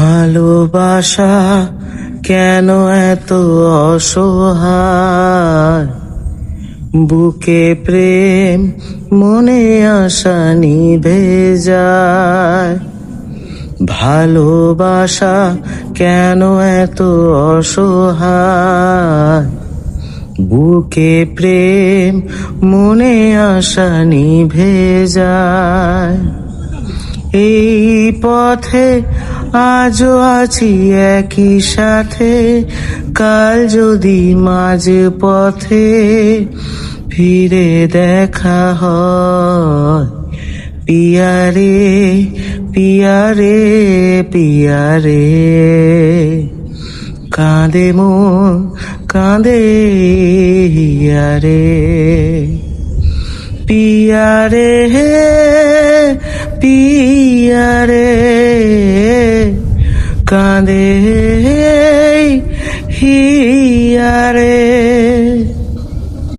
ভালোবাসা কেন এত অসহায়, বুকে প্রেম মনে আশা নিভে যায়। ভালোবাসা কেন এত অসহায়, বুকে প্রেম মনে আশা নিভে যায়। এই পথে আজও আছি একই সাথে, কাল যদি মাঝ পথে ফিরে দেখা হয়। পিয়ারে পিয়ারে পিয়ারে, কাঁদে মন কাঁদে হিয়ারে। পিয়ারে পিয়ারে, কাঁদে হিয়ারে।